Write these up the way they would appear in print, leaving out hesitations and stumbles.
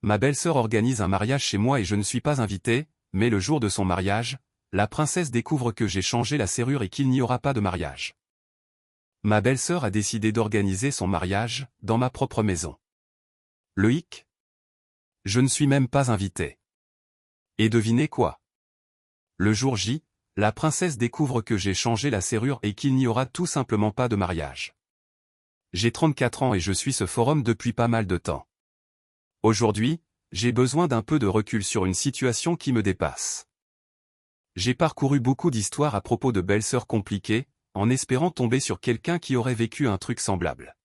ma belle-sœur organise un mariage chez moi et je ne suis pas invité, mais le jour de son mariage, la princesse découvre que j'ai changé la serrure et qu'il n'y aura pas de mariage. Ma belle-sœur a décidé d'organiser son mariage, dans ma propre maison. Le hic? Je ne suis même pas invité. Et devinez quoi? Le jour J, la princesse découvre que j'ai changé la serrure et qu'il n'y aura tout simplement pas de mariage. J'ai 34 ans et je suis ce forum depuis pas mal de temps. Aujourd'hui, j'ai besoin d'un peu de recul sur une situation qui me dépasse. J'ai parcouru beaucoup d'histoires à propos de belles-sœurs compliquées, en espérant tomber sur quelqu'un qui aurait vécu un truc semblable.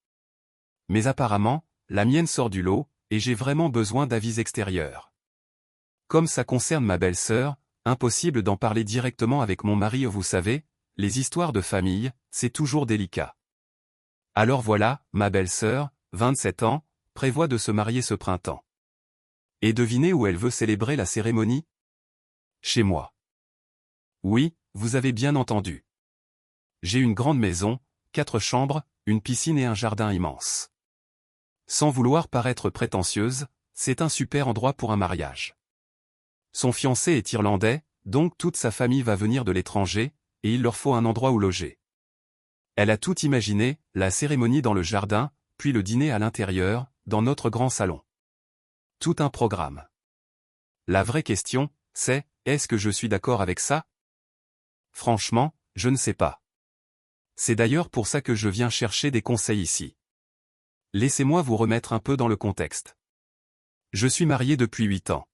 Mais apparemment, la mienne sort du lot, et j'ai vraiment besoin d'avis extérieurs. Comme ça concerne ma belle-sœur, impossible d'en parler directement avec mon mari, vous savez, les histoires de famille, c'est toujours délicat. Alors voilà, ma belle-sœur, 27 ans, prévoit de se marier ce printemps. Et devinez où elle veut célébrer la cérémonie? Chez moi. Oui, vous avez bien entendu. J'ai une grande maison, 4 chambres, une piscine et un jardin immense. Sans vouloir paraître prétentieuse, c'est un super endroit pour un mariage. Son fiancé est irlandais, donc toute sa famille va venir de l'étranger, et il leur faut un endroit où loger. Elle a tout imaginé, la cérémonie dans le jardin, puis le dîner à l'intérieur, dans notre grand salon. Tout un programme. La vraie question, c'est, est-ce que je suis d'accord avec ça? Franchement, je ne sais pas. C'est d'ailleurs pour ça que je viens chercher des conseils ici. Laissez-moi vous remettre un peu dans le contexte. Je suis marié depuis 8 ans.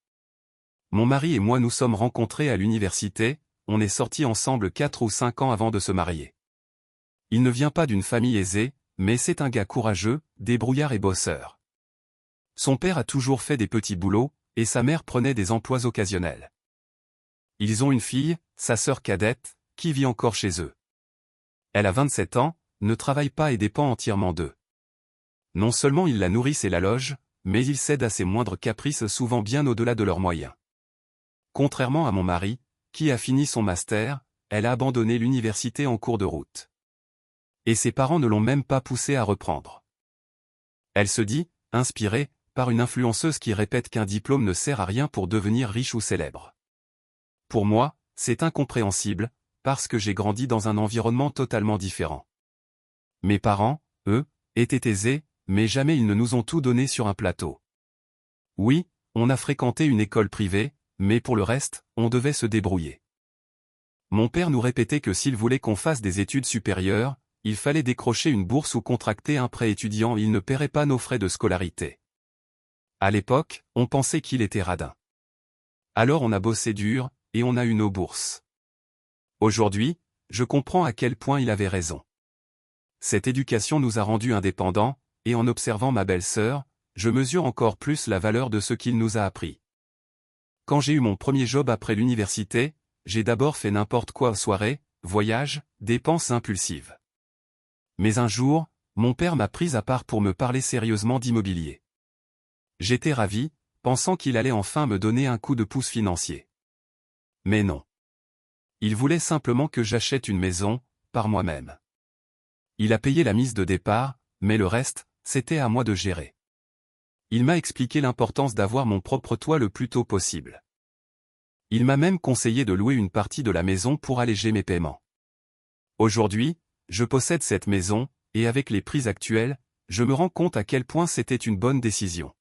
Mon mari et moi nous sommes rencontrés à l'université, on est sortis ensemble 4 ou 5 ans avant de se marier. Il ne vient pas d'une famille aisée, mais c'est un gars courageux, débrouillard et bosseur. Son père a toujours fait des petits boulots, et sa mère prenait des emplois occasionnels. Ils ont une fille, sa sœur cadette, qui vit encore chez eux. Elle a 27 ans, ne travaille pas et dépend entièrement d'eux. Non seulement ils la nourrissent et la logent, mais ils cèdent à ses moindres caprices souvent bien au-delà de leurs moyens. Contrairement à mon mari, qui a fini son master, elle a abandonné l'université en cours de route. Et ses parents ne l'ont même pas poussée à reprendre. Elle se dit, inspirée, par une influenceuse qui répète qu'un diplôme ne sert à rien pour devenir riche ou célèbre. Pour moi, c'est incompréhensible, parce que j'ai grandi dans un environnement totalement différent. Mes parents, eux, étaient aisés, mais jamais ils ne nous ont tout donné sur un plateau. Oui, on a fréquenté une école privée, mais pour le reste, on devait se débrouiller. Mon père nous répétait que s'il voulait qu'on fasse des études supérieures, il fallait décrocher une bourse ou contracter un prêt étudiant, il ne paierait pas nos frais de scolarité. À l'époque, on pensait qu'il était radin. Alors on a bossé dur, et on a eu nos bourses. Aujourd'hui, je comprends à quel point il avait raison. Cette éducation nous a rendus indépendants, et en observant ma belle-sœur, je mesure encore plus la valeur de ce qu'il nous a appris. Quand j'ai eu mon premier job après l'université, j'ai d'abord fait n'importe quoi, soirées, voyages, dépenses impulsives. Mais un jour, mon père m'a pris à part pour me parler sérieusement d'immobilier. J'étais ravi, pensant qu'il allait enfin me donner un coup de pouce financier. Mais non. Il voulait simplement que j'achète une maison, par moi-même. Il a payé la mise de départ, mais le reste, c'était à moi de gérer. Il m'a expliqué l'importance d'avoir mon propre toit le plus tôt possible. Il m'a même conseillé de louer une partie de la maison pour alléger mes paiements. Aujourd'hui, je possède cette maison, et avec les prix actuels, je me rends compte à quel point c'était une bonne décision.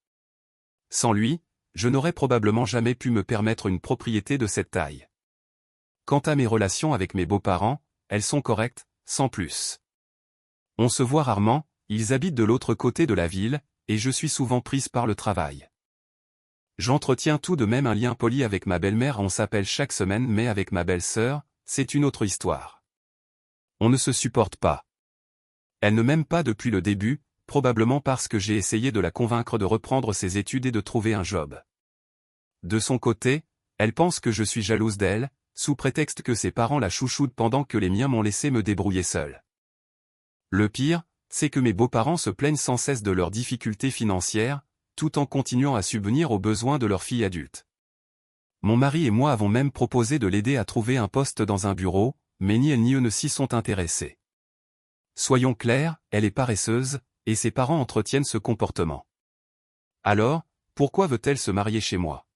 Sans lui, je n'aurais probablement jamais pu me permettre une propriété de cette taille. Quant à mes relations avec mes beaux-parents, elles sont correctes, sans plus. On se voit rarement, ils habitent de l'autre côté de la ville, et je suis souvent prise par le travail. J'entretiens tout de même un lien poli avec ma belle-mère, on s'appelle chaque semaine, mais avec ma belle-sœur, c'est une autre histoire. On ne se supporte pas. Elle ne m'aime pas depuis le début, probablement parce que j'ai essayé de la convaincre de reprendre ses études et de trouver un job. De son côté, elle pense que je suis jalouse d'elle, sous prétexte que ses parents la chouchoutent pendant que les miens m'ont laissé me débrouiller seule. Le pire, c'est que mes beaux-parents se plaignent sans cesse de leurs difficultés financières, tout en continuant à subvenir aux besoins de leur fille adulte. Mon mari et moi avons même proposé de l'aider à trouver un poste dans un bureau, mais ni elle ni eux ne s'y sont intéressés. Soyons clairs, elle est paresseuse, et ses parents entretiennent ce comportement. Alors, Pourquoi veut-elle se marier chez moi?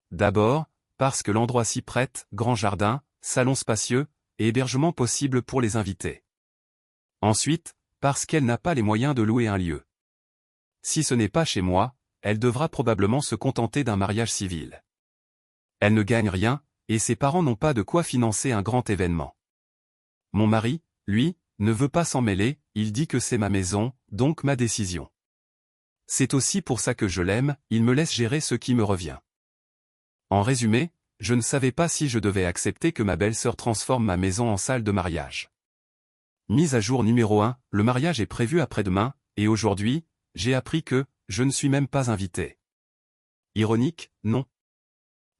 D'abord, parce que l'endroit s'y prête, grand jardin, salon spacieux, et hébergement possible pour les invités. Ensuite, parce qu'elle n'a pas les moyens de louer un lieu. Si ce n'est pas chez moi, elle devra probablement se contenter d'un mariage civil. Elle ne gagne rien, et ses parents n'ont pas de quoi financer un grand événement. Mon mari, lui, ne veut pas s'en mêler, il dit que c'est ma maison, donc ma décision. C'est aussi pour ça que je l'aime, il me laisse gérer ce qui me revient. En résumé, je ne savais pas si je devais accepter que ma belle-sœur transforme ma maison en salle de mariage. Mise à jour numéro 1, le mariage est prévu après-demain, et aujourd'hui, j'ai appris que je ne suis même pas invité. Ironique, non.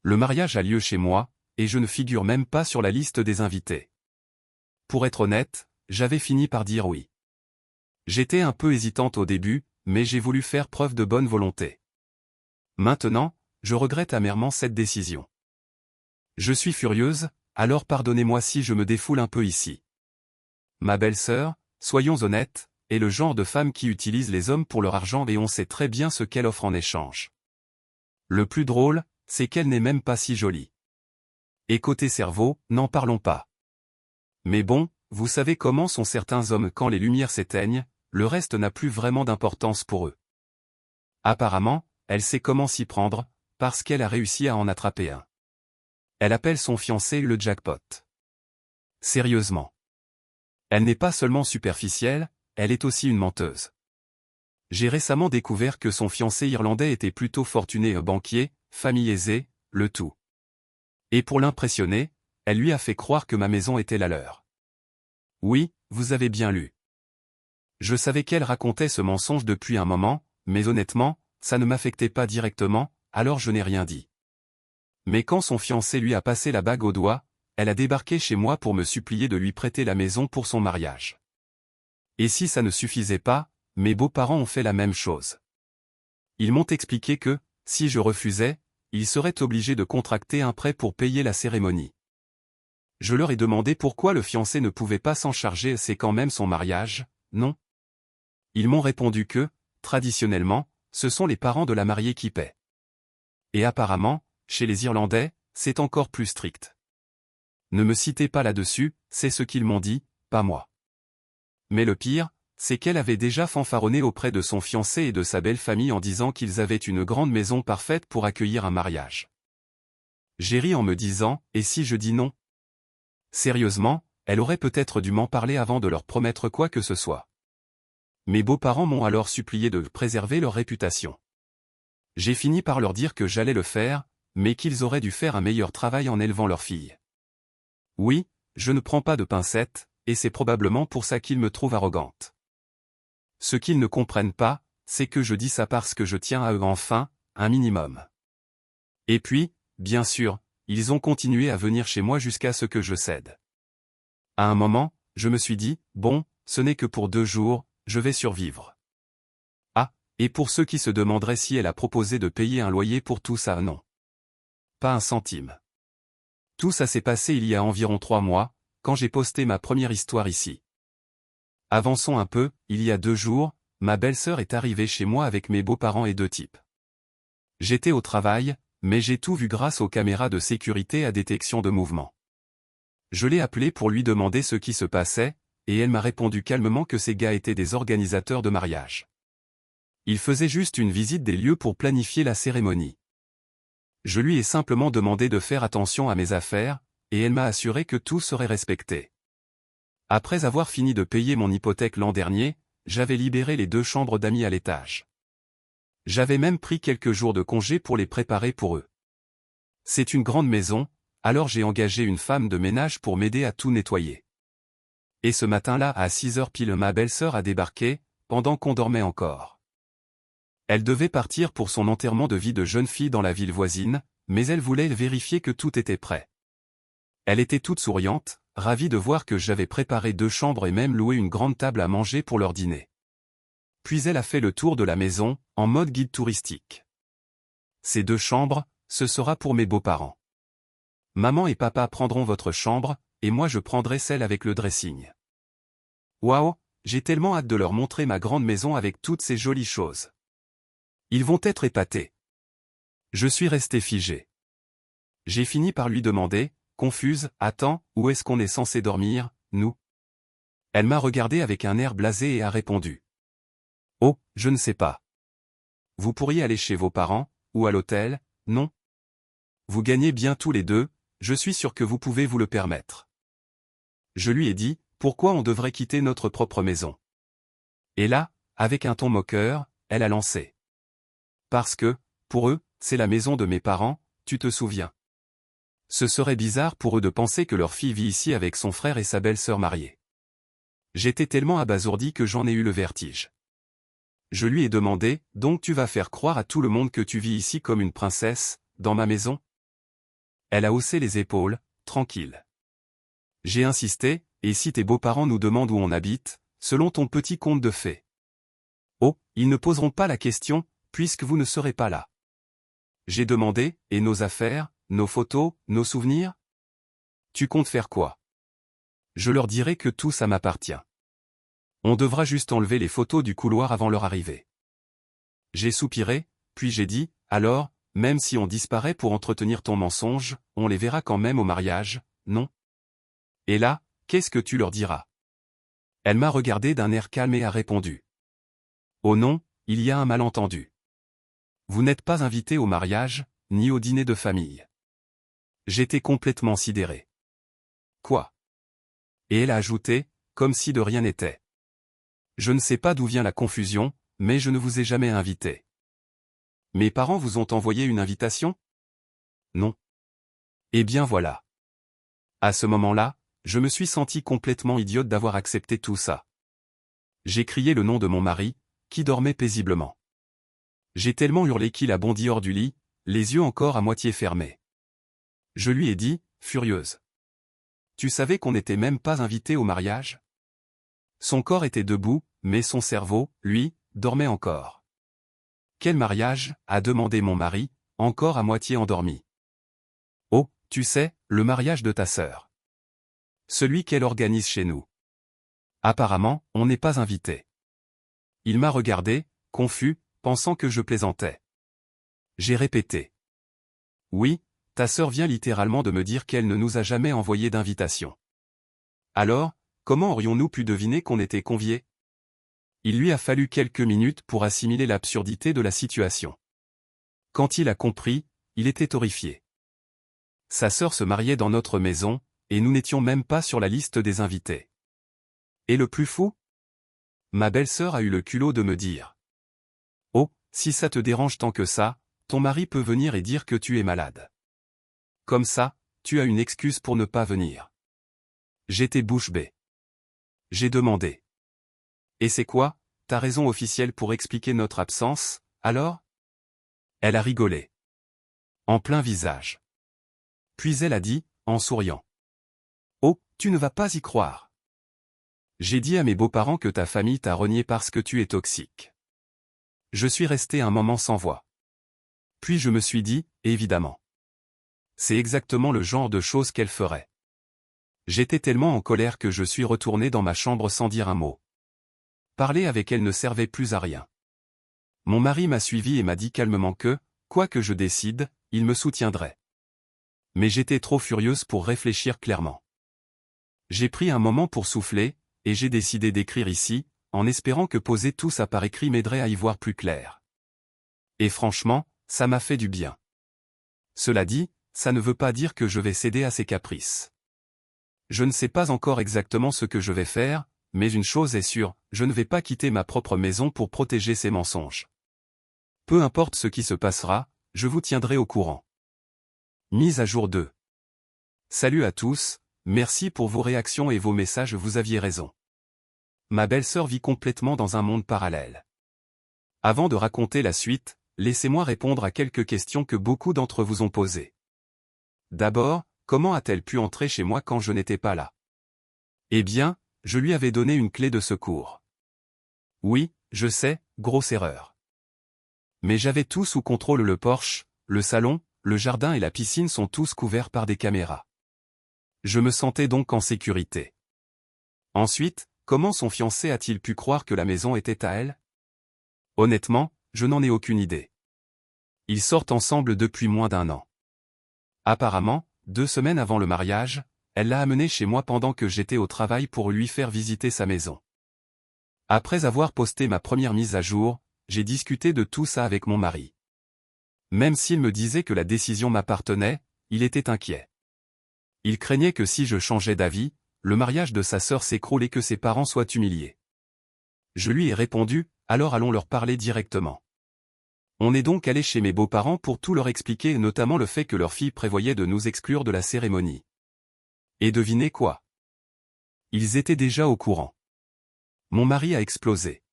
Le mariage a lieu chez moi, et je ne figure même pas sur la liste des invités. Pour être honnête, j'avais fini par dire oui. J'étais un peu hésitante au début, mais j'ai voulu faire preuve de bonne volonté. Maintenant, je regrette amèrement cette décision. Je suis furieuse, alors pardonnez-moi si je me défoule un peu ici. Ma belle-sœur, soyons honnêtes, est le genre de femme qui utilise les hommes pour leur argent et on sait très bien ce qu'elle offre en échange. Le plus drôle, c'est qu'elle n'est même pas si jolie. Et côté cerveau, n'en parlons pas. Mais bon, vous savez comment sont certains hommes quand les lumières s'éteignent, le reste n'a plus vraiment d'importance pour eux. Apparemment, elle sait comment s'y prendre, parce qu'elle a réussi à en attraper un. Elle appelle son fiancé le jackpot. Sérieusement. Elle n'est pas seulement superficielle, elle est aussi une menteuse. J'ai récemment découvert que son fiancé irlandais était plutôt fortuné, banquier, famille aisée, le tout. Et pour l'impressionner, elle lui a fait croire que ma maison était la leur. Oui, vous avez bien lu. Je savais qu'elle racontait ce mensonge depuis un moment, mais honnêtement, ça ne m'affectait pas directement, alors je n'ai rien dit. Mais quand son fiancé lui a passé la bague au doigt, elle a débarqué chez moi pour me supplier de lui prêter la maison pour son mariage. Et si ça ne suffisait pas, mes beaux-parents ont fait la même chose. Ils m'ont expliqué que, si je refusais, ils seraient obligés de contracter un prêt pour payer la cérémonie. Je leur ai demandé pourquoi le fiancé ne pouvait pas s'en charger, c'est quand même son mariage, non? Ils m'ont répondu que, traditionnellement, ce sont les parents de la mariée qui paient. Et apparemment, chez les Irlandais, c'est encore plus strict. Ne me citez pas là-dessus, c'est ce qu'ils m'ont dit, pas moi. Mais le pire, c'est qu'elle avait déjà fanfaronné auprès de son fiancé et de sa belle famille en disant qu'ils avaient une grande maison parfaite pour accueillir un mariage. J'ai ri en me disant, et si je dis non? Sérieusement, elle aurait peut-être dû m'en parler avant de leur promettre quoi que ce soit. Mes beaux-parents m'ont alors supplié de préserver leur réputation. J'ai fini par leur dire que j'allais le faire, mais qu'ils auraient dû faire un meilleur travail en élevant leur fille. Oui, je ne prends pas de pincettes, et c'est probablement pour ça qu'ils me trouvent arrogante. Ce qu'ils ne comprennent pas, c'est que je dis ça parce que je tiens à eux enfin, un minimum. Et puis, bien sûr, ils ont continué à venir chez moi jusqu'à ce que je cède. À un moment, je me suis dit, bon, ce n'est que pour 2 jours, je vais survivre. Ah, et pour ceux qui se demanderaient si elle a proposé de payer un loyer pour tout ça, non. Pas un centime. Tout ça s'est passé il y a environ 3 mois, quand j'ai posté ma première histoire ici. Avançons un peu, il y a 2 jours, ma belle-sœur est arrivée chez moi avec mes beaux-parents et 2 types. J'étais au travail, mais j'ai tout vu grâce aux caméras de sécurité à détection de mouvement. Je l'ai appelée pour lui demander ce qui se passait, et elle m'a répondu calmement que ces gars étaient des organisateurs de mariage. Ils faisaient juste une visite des lieux pour planifier la cérémonie. Je lui ai simplement demandé de faire attention à mes affaires, et elle m'a assuré que tout serait respecté. Après avoir fini de payer mon hypothèque l'an dernier, j'avais libéré les 2 chambres d'amis à l'étage. J'avais même pris quelques jours de congé pour les préparer pour eux. C'est une grande maison, alors j'ai engagé une femme de ménage pour m'aider à tout nettoyer. Et ce matin-là à 6 heures pile ma belle-sœur a débarqué, pendant qu'on dormait encore. Elle devait partir pour son enterrement de vie de jeune fille dans la ville voisine, mais elle voulait vérifier que tout était prêt. Elle était toute souriante, ravie de voir que j'avais préparé 2 chambres et même loué une grande table à manger pour leur dîner. Puis elle a fait le tour de la maison, en mode guide touristique. Ces 2 chambres, ce sera pour mes beaux-parents. Maman et papa prendront votre chambre, et moi je prendrai celle avec le dressing. Waouh, j'ai tellement hâte de leur montrer ma grande maison avec toutes ces jolies choses. Ils vont être épatés. Je suis resté figé. J'ai fini par lui demander, confuse, attends, où est-ce qu'on est censé dormir, nous? Elle m'a regardé avec un air blasé et a répondu. Oh, je ne sais pas. Vous pourriez aller chez vos parents, ou à l'hôtel, non? Vous gagnez bien tous les deux, je suis sûr que vous pouvez vous le permettre. Je lui ai dit, pourquoi on devrait quitter notre propre maison? Et là, avec un ton moqueur, elle a lancé. Parce que, pour eux, c'est la maison de mes parents, tu te souviens. Ce serait bizarre pour eux de penser que leur fille vit ici avec son frère et sa belle-sœur mariée. J'étais tellement abasourdi que j'en ai eu le vertige. Je lui ai demandé, donc tu vas faire croire à tout le monde que tu vis ici comme une princesse, dans ma maison? Elle a haussé les épaules, tranquille. J'ai insisté, et si tes beaux-parents nous demandent où on habite, selon ton petit conte de fées? Oh, ils ne poseront pas la question, puisque vous ne serez pas là. J'ai demandé, et nos affaires, nos photos, nos souvenirs? Tu comptes faire quoi? Je leur dirai que tout ça m'appartient. On devra juste enlever les photos du couloir avant leur arrivée. J'ai soupiré, puis j'ai dit, alors, même si on disparaît pour entretenir ton mensonge, on les verra quand même au mariage, non? Et là, qu'est-ce que tu leur diras? Elle m'a regardé d'un air calme et a répondu. Oh non, il y a un malentendu. Vous n'êtes pas invité au mariage, ni au dîner de famille. J'étais complètement sidéré. Quoi? Et elle a ajouté, comme si de rien n'était. Je ne sais pas d'où vient la confusion, mais je ne vous ai jamais invité. Mes parents vous ont envoyé une invitation? Non. Eh bien voilà. À ce moment-là, je me suis senti complètement idiote d'avoir accepté tout ça. J'ai crié le nom de mon mari, qui dormait paisiblement. J'ai tellement hurlé qu'il a bondi hors du lit, les yeux encore à moitié fermés. Je lui ai dit, furieuse. Tu savais qu'on n'était même pas invité au mariage? Son corps était debout, mais son cerveau, lui, dormait encore. Quel mariage? A demandé mon mari, encore à moitié endormi. Oh, tu sais, le mariage de ta sœur. Celui qu'elle organise chez nous. Apparemment, on n'est pas invité. Il m'a regardé, confus, pensant que je plaisantais. J'ai répété. Oui, ta sœur vient littéralement de me dire qu'elle ne nous a jamais envoyé d'invitation. Alors, comment aurions-nous pu deviner qu'on était conviés? Il lui a fallu quelques minutes pour assimiler l'absurdité de la situation. Quand il a compris, il était horrifié. Sa sœur se mariait dans notre maison, et nous n'étions même pas sur la liste des invités. Et le plus fou? Ma belle-sœur a eu le culot de me dire. Oh, si ça te dérange tant que ça, ton mari peut venir et dire que tu es malade. Comme ça, tu as une excuse pour ne pas venir. J'étais bouche bée. J'ai demandé. Et c'est quoi, ta raison officielle pour expliquer notre absence, alors? Elle a rigolé. En plein visage. Puis elle a dit, en souriant. Oh, tu ne vas pas y croire. J'ai dit à mes beaux-parents que ta famille t'a renié parce que tu es toxique. Je suis resté un moment sans voix. Puis je me suis dit, évidemment. C'est exactement le genre de choses qu'elle ferait. J'étais tellement en colère que je suis retourné dans ma chambre sans dire un mot. Parler avec elle ne servait plus à rien. Mon mari m'a suivi et m'a dit calmement que, quoi que je décide, il me soutiendrait. Mais j'étais trop furieuse pour réfléchir clairement. J'ai pris un moment pour souffler, et j'ai décidé d'écrire ici, en espérant que poser tout ça par écrit m'aiderait à y voir plus clair. Et franchement, ça m'a fait du bien. Cela dit, ça ne veut pas dire que je vais céder à ses caprices. Je ne sais pas encore exactement ce que je vais faire, mais une chose est sûre, je ne vais pas quitter ma propre maison pour protéger ses mensonges. Peu importe ce qui se passera, je vous tiendrai au courant. Mise à jour 2. Salut à tous, merci pour vos réactions et vos messages, vous aviez raison. Ma belle-sœur vit complètement dans un monde parallèle. Avant de raconter la suite, laissez-moi répondre à quelques questions que beaucoup d'entre vous ont posées. D'abord, comment a-t-elle pu entrer chez moi quand je n'étais pas là? Eh bien, je lui avais donné une clé de secours. Oui, je sais, grosse erreur. Mais j'avais tout sous contrôle, le porche, le salon, le jardin et la piscine sont tous couverts par des caméras. Je me sentais donc en sécurité. Ensuite, comment son fiancé a-t-il pu croire que la maison était à elle? Honnêtement, je n'en ai aucune idée. Ils sortent ensemble depuis moins d'1 an. Apparemment, 2 semaines avant le mariage, elle l'a amené chez moi pendant que j'étais au travail pour lui faire visiter sa maison. Après avoir posté ma première mise à jour, j'ai discuté de tout ça avec mon mari. Même s'il me disait que la décision m'appartenait, il était inquiet. Il craignait que si je changeais d'avis, le mariage de sa sœur s'écroule et que ses parents soient humiliés. Je lui ai répondu, alors allons leur parler directement. On est donc allé chez mes beaux-parents pour tout leur expliquer, notamment le fait que leur fille prévoyait de nous exclure de la cérémonie. Et devinez quoi? Ils étaient déjà au courant. Mon mari a explosé.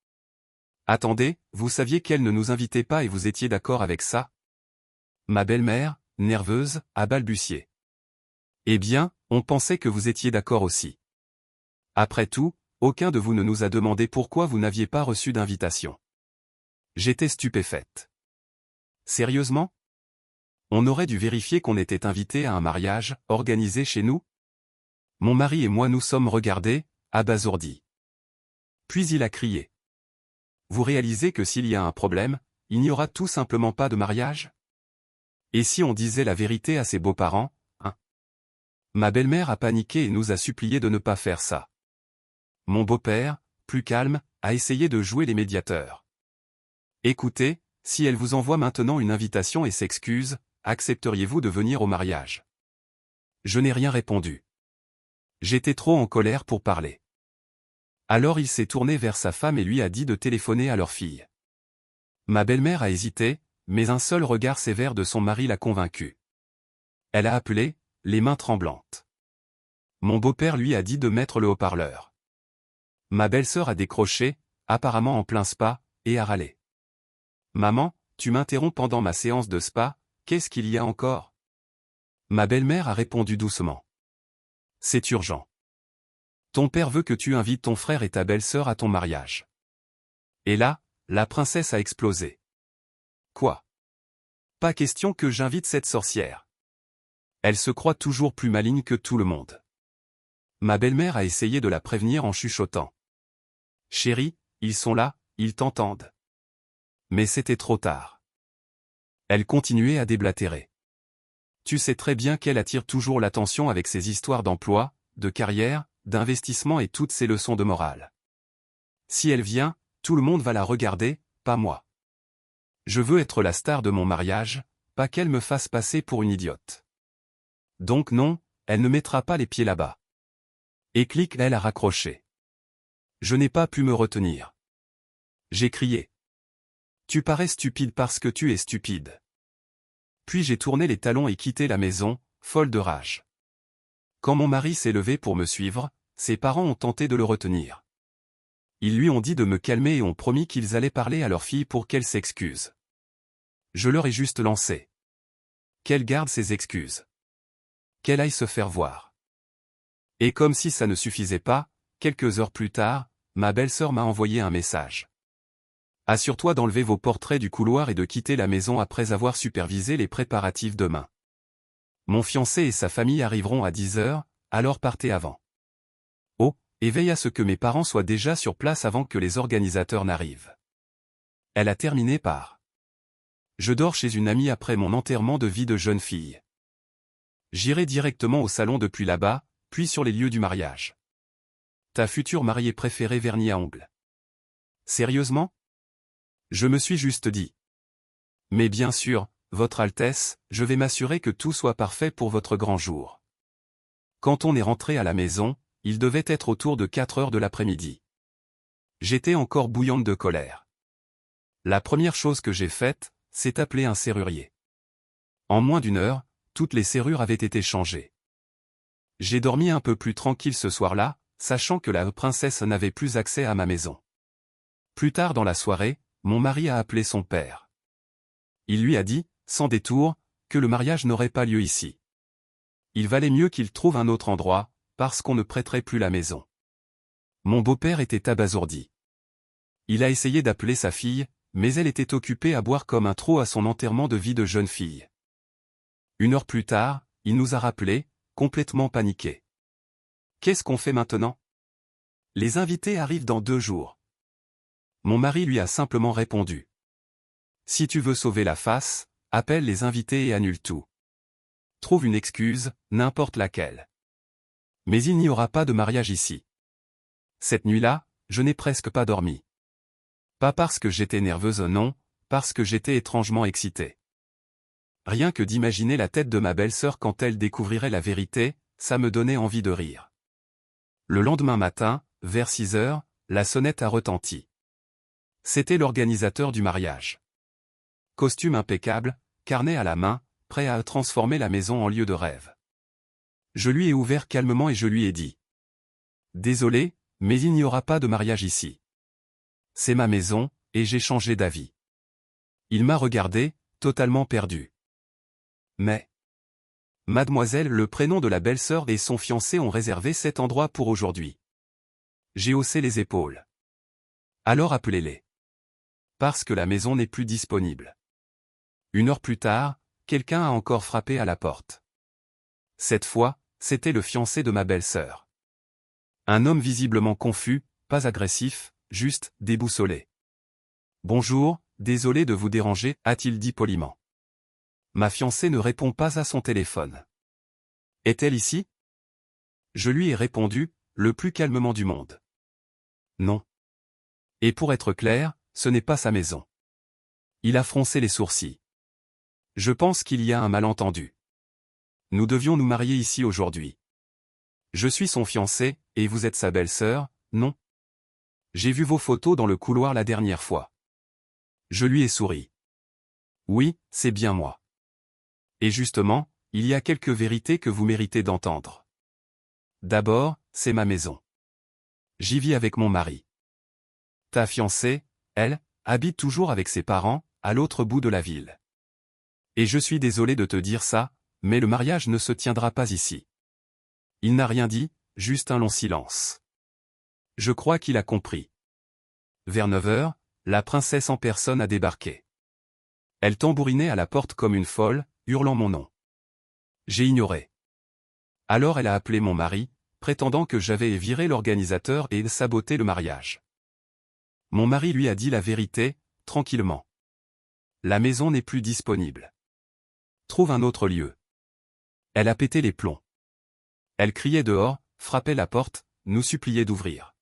Attendez, vous saviez qu'elle ne nous invitait pas et vous étiez d'accord avec ça? Ma belle-mère, nerveuse, a balbutié. Eh bien, on pensait que vous étiez d'accord aussi. Après tout, aucun de vous ne nous a demandé pourquoi vous n'aviez pas reçu d'invitation. J'étais stupéfaite. Sérieusement? On aurait dû vérifier qu'on était invité à un mariage, organisé chez nous? Mon mari et moi nous sommes regardés, abasourdis. Puis il a crié. Vous réalisez que s'il y a un problème, il n'y aura tout simplement pas de mariage? Et si on disait la vérité à ses beaux-parents, hein? Ma belle-mère a paniqué et nous a supplié de ne pas faire ça. Mon beau-père, plus calme, a essayé de jouer les médiateurs. Écoutez, si elle vous envoie maintenant une invitation et s'excuse, accepteriez-vous de venir au mariage? Je n'ai rien répondu. J'étais trop en colère pour parler. Alors il s'est tourné vers sa femme et lui a dit de téléphoner à leur fille. Ma belle-mère a hésité, mais un seul regard sévère de son mari l'a convaincue. Elle a appelé, les mains tremblantes. Mon beau-père lui a dit de mettre le haut-parleur. Ma belle-sœur a décroché, apparemment en plein spa, et a râlé. Maman, tu m'interromps pendant ma séance de spa, qu'est-ce qu'il y a encore? Ma belle-mère a répondu doucement. C'est urgent. Ton père veut que tu invites ton frère et ta belle-sœur à ton mariage. Et là, la princesse a explosé. Quoi? Pas question que j'invite cette sorcière. Elle se croit toujours plus maligne que tout le monde. Ma belle-mère a essayé de la prévenir en chuchotant. Chérie, ils sont là, ils t'entendent. Mais c'était trop tard. Elle continuait à déblatérer. Tu sais très bien qu'elle attire toujours l'attention avec ses histoires d'emploi, de carrière, d'investissement et toutes ses leçons de morale. Si elle vient, tout le monde va la regarder, pas moi. Je veux être la star de mon mariage, pas qu'elle me fasse passer pour une idiote. Donc non, elle ne mettra pas les pieds là-bas. Et clic, elle a raccroché. Je n'ai pas pu me retenir. J'ai crié. Tu parais stupide parce que tu es stupide. Puis j'ai tourné les talons et quitté la maison, folle de rage. Quand mon mari s'est levé pour me suivre, ses parents ont tenté de le retenir. Ils lui ont dit de me calmer et ont promis qu'ils allaient parler à leur fille pour qu'elle s'excuse. Je leur ai juste lancé. Qu'elle garde ses excuses. Qu'elle aille se faire voir. Et comme si ça ne suffisait pas, quelques heures plus tard, ma belle-sœur m'a envoyé un message. Assure-toi d'enlever vos portraits du couloir et de quitter la maison après avoir supervisé les préparatifs demain. Mon fiancé et sa famille arriveront à 10 heures, alors partez avant. Oh, et veille à ce que mes parents soient déjà sur place avant que les organisateurs n'arrivent. Elle a terminé par. Je dors chez une amie après mon enterrement de vie de jeune fille. J'irai directement au salon depuis là-bas, puis sur les lieux du mariage. Ta future mariée préférée vernis à ongles. Sérieusement? Je me suis juste dit. Mais bien sûr, Votre Altesse, je vais m'assurer que tout soit parfait pour votre grand jour. Quand on est rentré à la maison, il devait être autour de 4 heures de l'après-midi. J'étais encore bouillante de colère. La première chose que j'ai faite, c'est appeler un serrurier. En moins d'1 heure, toutes les serrures avaient été changées. J'ai dormi un peu plus tranquille ce soir-là, sachant que la princesse n'avait plus accès à ma maison. Plus tard dans la soirée, mon mari a appelé son père. Il lui a dit, sans détour, que le mariage n'aurait pas lieu ici. Il valait mieux qu'il trouve un autre endroit, parce qu'on ne prêterait plus la maison. Mon beau-père était abasourdi. Il a essayé d'appeler sa fille, mais elle était occupée à boire comme un trou à son enterrement de vie de jeune fille. 1 heure plus tard, il nous a rappelés, complètement paniqués. Qu'est-ce qu'on fait maintenant? Les invités arrivent dans 2 jours. Mon mari lui a simplement répondu. Si tu veux sauver la face, appelle les invités et annule tout. Trouve une excuse, n'importe laquelle. Mais il n'y aura pas de mariage ici. Cette nuit-là, je n'ai presque pas dormi. Pas parce que j'étais nerveuse, non, parce que j'étais étrangement excitée. Rien que d'imaginer la tête de ma belle-sœur quand elle découvrirait la vérité, ça me donnait envie de rire. Le lendemain matin, vers 6 heures, la sonnette a retenti. C'était l'organisateur du mariage. Costume impeccable, carnet à la main, prêt à transformer la maison en lieu de rêve. Je lui ai ouvert calmement et je lui ai dit. Désolé, mais il n'y aura pas de mariage ici. C'est ma maison, et j'ai changé d'avis. Il m'a regardé, totalement perdu. Mais... Mademoiselle, le prénom de la belle-sœur et son fiancé ont réservé cet endroit pour aujourd'hui. J'ai haussé les épaules. Alors appelez-les. Parce que la maison n'est plus disponible. 1 heure plus tard, quelqu'un a encore frappé à la porte. Cette fois, c'était le fiancé de ma belle-sœur. Un homme visiblement confus, pas agressif, juste déboussolé. Bonjour, désolé de vous déranger, a-t-il dit poliment. Ma fiancée ne répond pas à son téléphone. Est-elle ici? Je lui ai répondu, le plus calmement du monde. Non. Et pour être clair, ce n'est pas sa maison. Il a froncé les sourcils. Je pense qu'il y a un malentendu. Nous devions nous marier ici aujourd'hui. Je suis son fiancé, et vous êtes sa belle-sœur, non? J'ai vu vos photos dans le couloir la dernière fois. Je lui ai souri. Oui, c'est bien moi. Et justement, il y a quelques vérités que vous méritez d'entendre. D'abord, c'est ma maison. J'y vis avec mon mari. Ta fiancée, elle, habite toujours avec ses parents, à l'autre bout de la ville. Et je suis désolé de te dire ça, mais le mariage ne se tiendra pas ici. Il n'a rien dit, juste un long silence. Je crois qu'il a compris. Vers 9 heures, la princesse en personne a débarqué. Elle tambourinait à la porte comme une folle, hurlant mon nom. J'ai ignoré. Alors elle a appelé mon mari, prétendant que j'avais viré l'organisateur et saboté le mariage. Mon mari lui a dit la vérité, tranquillement. La maison n'est plus disponible. Trouve un autre lieu. Elle a pété les plombs. Elle criait dehors, frappait la porte, nous suppliait d'ouvrir.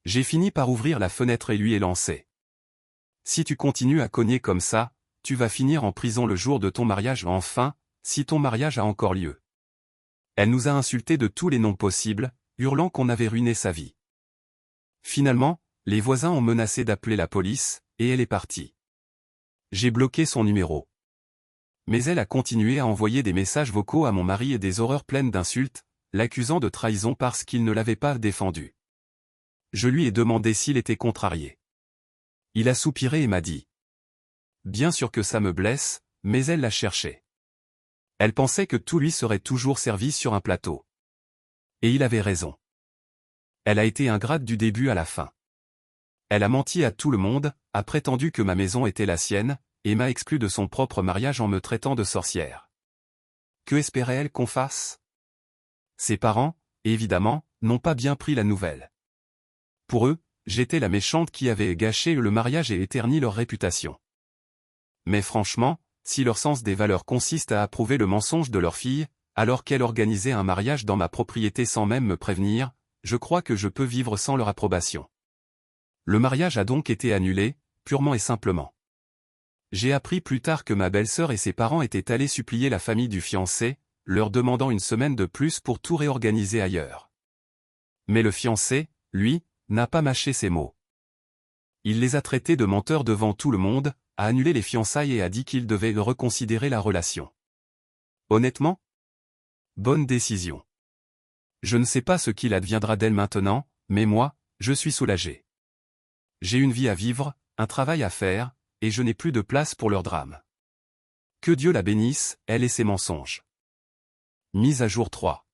J'ai fini par ouvrir la fenêtre et lui ai lancé. Si tu continues à cogner comme ça, tu vas finir en prison le jour de ton mariage, enfin, si ton mariage a encore lieu. Elle nous a insultés de tous les noms possibles, hurlant qu'on avait ruiné sa vie. Finalement, les voisins ont menacé d'appeler la police, et elle est partie. J'ai bloqué son numéro. Mais elle a continué à envoyer des messages vocaux à mon mari et des horreurs pleines d'insultes, l'accusant de trahison parce qu'il ne l'avait pas défendu. Je lui ai demandé s'il était contrarié. Il a soupiré et m'a dit. Bien sûr que ça me blesse, mais elle l'a cherché. Elle pensait que tout lui serait toujours servi sur un plateau. Et il avait raison. Elle a été ingrate du début à la fin. Elle a menti à tout le monde, a prétendu que ma maison était la sienne, et m'a exclu de son propre mariage en me traitant de sorcière. Que espérait-elle qu'on fasse? Ses parents, évidemment, n'ont pas bien pris la nouvelle. Pour eux, j'étais la méchante qui avait gâché le mariage et éterni leur réputation. Mais franchement, si leur sens des valeurs consiste à approuver le mensonge de leur fille, alors qu'elle organisait un mariage dans ma propriété sans même me prévenir, je crois que je peux vivre sans leur approbation. Le mariage a donc été annulé, purement et simplement. J'ai appris plus tard que ma belle-sœur et ses parents étaient allés supplier la famille du fiancé, leur demandant une semaine de plus pour tout réorganiser ailleurs. Mais le fiancé, lui, n'a pas mâché ses mots. Il les a traités de menteurs devant tout le monde, a annulé les fiançailles et a dit qu'il devait reconsidérer la relation. Honnêtement? Bonne décision. Je ne sais pas ce qu'il adviendra d'elle maintenant, mais moi, je suis soulagé. J'ai une vie à vivre, un travail à faire, et je n'ai plus de place pour leur drame. Que Dieu la bénisse, elle et ses mensonges. Mise à jour 3.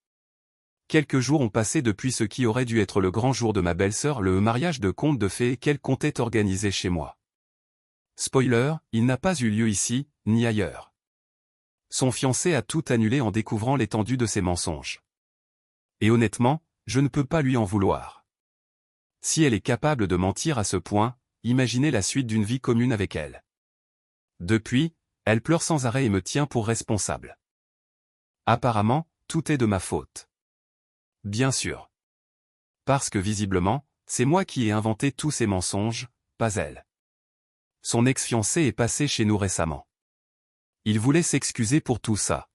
Quelques jours ont passé depuis ce qui aurait dû être le grand jour de ma belle-sœur, le mariage de conte de fées qu'elle comptait organiser chez moi. Spoiler, il n'a pas eu lieu ici, ni ailleurs. Son fiancé a tout annulé en découvrant l'étendue de ses mensonges. Et honnêtement, je ne peux pas lui en vouloir. Si elle est capable de mentir à ce point, imaginez la suite d'une vie commune avec elle. Depuis, elle pleure sans arrêt et me tient pour responsable. Apparemment, tout est de ma faute. Bien sûr. Parce que visiblement, c'est moi qui ai inventé tous ces mensonges, pas elle. Son ex-fiancé est passé chez nous récemment. Il voulait s'excuser pour tout ça.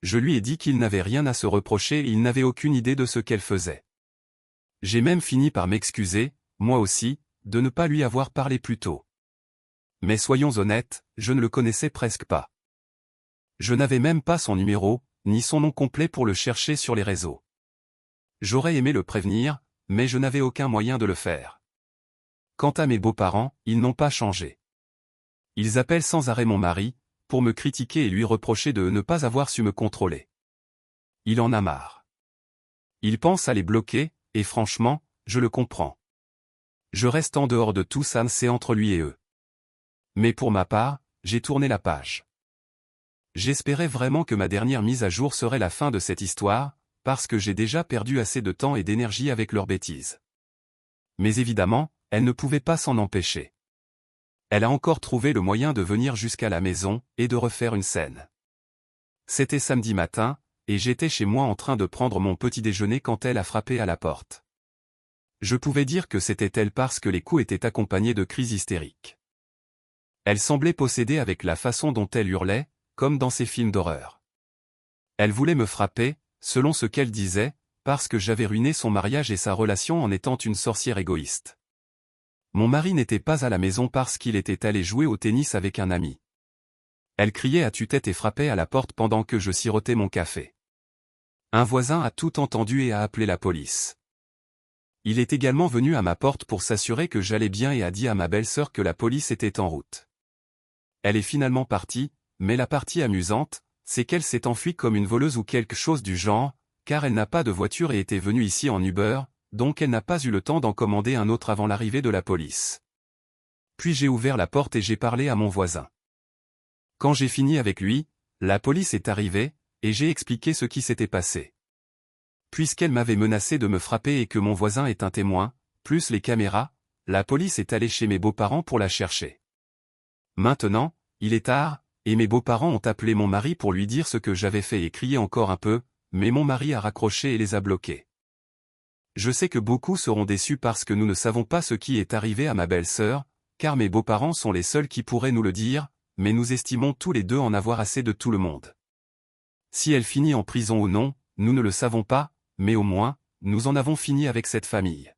Je lui ai dit qu'il n'avait rien à se reprocher et il n'avait aucune idée de ce qu'elle faisait. J'ai même fini par m'excuser, moi aussi, de ne pas lui avoir parlé plus tôt. Mais soyons honnêtes, je ne le connaissais presque pas. Je n'avais même pas son numéro, ni son nom complet pour le chercher sur les réseaux. J'aurais aimé le prévenir, mais je n'avais aucun moyen de le faire. Quant à mes beaux-parents, ils n'ont pas changé. Ils appellent sans arrêt mon mari, pour me critiquer et lui reprocher de ne pas avoir su me contrôler. Il en a marre. Il pense à les bloquer, et franchement, je le comprends. Je reste en dehors de tout ça, c'est entre lui et eux. Mais pour ma part, j'ai tourné la page. J'espérais vraiment que ma dernière mise à jour serait la fin de cette histoire, parce que j'ai déjà perdu assez de temps et d'énergie avec leurs bêtises. Mais évidemment, elle ne pouvait pas s'en empêcher. Elle a encore trouvé le moyen de venir jusqu'à la maison, et de refaire une scène. C'était samedi matin, et j'étais chez moi en train de prendre mon petit déjeuner quand elle a frappé à la porte. Je pouvais dire que c'était elle parce que les coups étaient accompagnés de cris hystériques. Elle semblait possédée avec la façon dont elle hurlait, comme dans ces films d'horreur. Elle voulait me frapper, selon ce qu'elle disait, parce que j'avais ruiné son mariage et sa relation en étant une sorcière égoïste. Mon mari n'était pas à la maison parce qu'il était allé jouer au tennis avec un ami. Elle criait à tue-tête et frappait à la porte pendant que je sirotais mon café. Un voisin a tout entendu et a appelé la police. Il est également venu à ma porte pour s'assurer que j'allais bien et a dit à ma belle-sœur que la police était en route. Elle est finalement partie, mais la partie amusante, c'est qu'elle s'est enfuie comme une voleuse ou quelque chose du genre, car elle n'a pas de voiture et était venue ici en Uber, donc elle n'a pas eu le temps d'en commander un autre avant l'arrivée de la police. Puis j'ai ouvert la porte et j'ai parlé à mon voisin. Quand j'ai fini avec lui, la police est arrivée, et j'ai expliqué ce qui s'était passé. Puisqu'elle m'avait menacé de me frapper et que mon voisin est un témoin, plus les caméras, la police est allée chez mes beaux-parents pour la chercher. Maintenant, il est tard, et mes beaux-parents ont appelé mon mari pour lui dire ce que j'avais fait et crié encore un peu, mais mon mari a raccroché et les a bloqués. Je sais que beaucoup seront déçus parce que nous ne savons pas ce qui est arrivé à ma belle-sœur, car mes beaux-parents sont les seuls qui pourraient nous le dire, mais nous estimons tous les deux en avoir assez de tout le monde. Si elle finit en prison ou non, nous ne le savons pas, mais au moins, nous en avons fini avec cette famille.